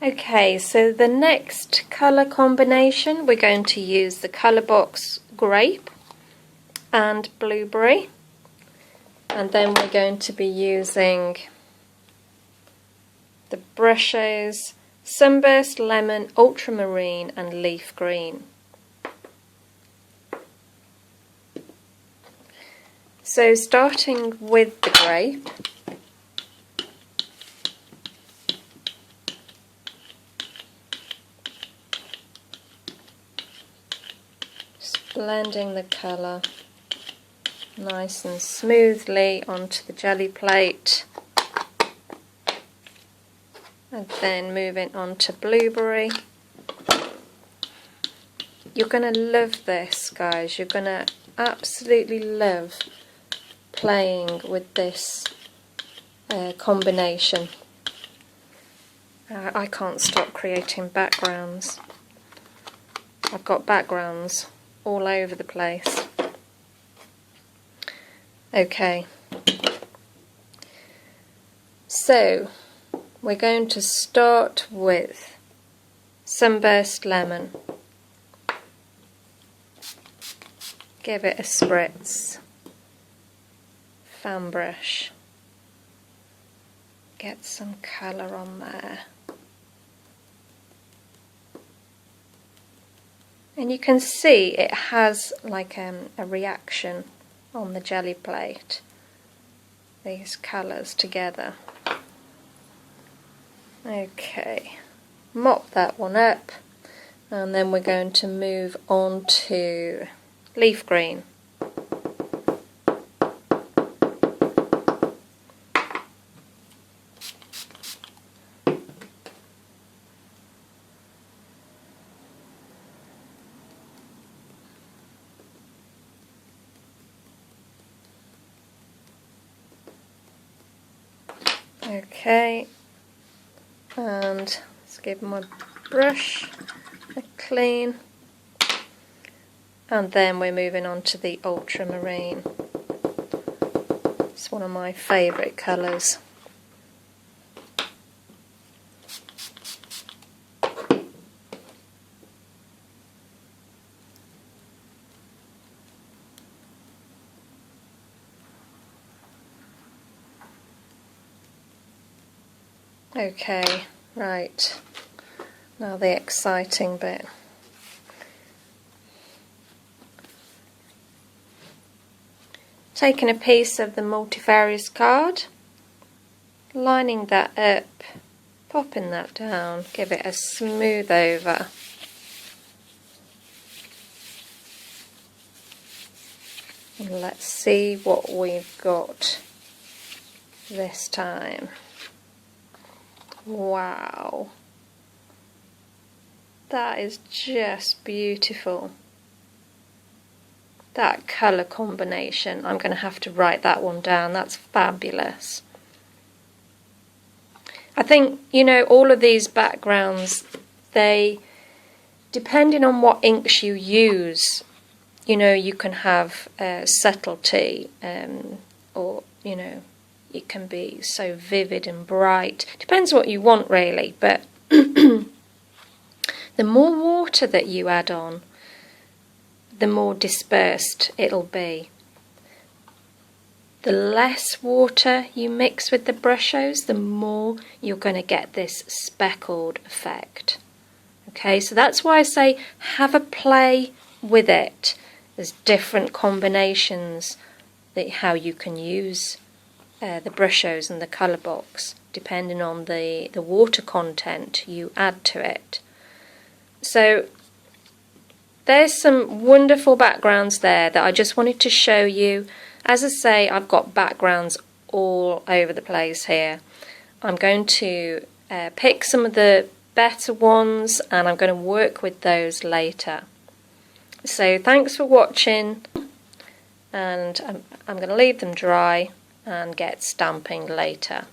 Okay, so the next colour combination, we're going to use the ColorBox Grape and Blueberry, and then we're going to be using the Brusho's Sunburst Lemon, Ultramarine and Leaf Green. So starting with the grape, just blending the colour nice and smoothly onto the jelly plate, and then moving on to blueberry. You're going to love this, guys. You're going to absolutely love playing with this combination. I can't stop creating backgrounds. I've got backgrounds all over the place. Okay, so we're going to start with Sunburst Lemon. Give it a spritz. Fan brush. Get some colour on there. And you can see it has like a reaction on the jelly plate, these colours together. Okay, mop that one up, and then we're going to move on to leaf green. Okay, and let's give my brush a clean, and then we're moving on to the ultramarine. It's one of my favourite colours. Okay, right, now the exciting bit. Taking a piece of the multifarious card, lining that up, popping that down, give it a smooth over. And let's see what we've got this time. Wow, that is just beautiful. That colour combination, I'm going to have to write that one down. That's fabulous. I think, you know, all of these backgrounds, they, depending on what inks you use, you know, you can have subtlety, or, you know, it can be so vivid and bright. Depends what you want, really. But the more water that you add on, the more dispersed it'll be. The less water you mix with the Brushos, the more you're going to get this speckled effect. Okay, so that's why I say have a play with it. There's different combinations that how you can use the Brushos and the ColorBox, depending on the water content you add to it. So there's some wonderful backgrounds there that I just wanted to show you. As I say, I've got backgrounds all over the place here. I'm going to pick some of the better ones, and I'm going to work with those later. So thanks for watching, and I'm going to leave them dry and get stamping later.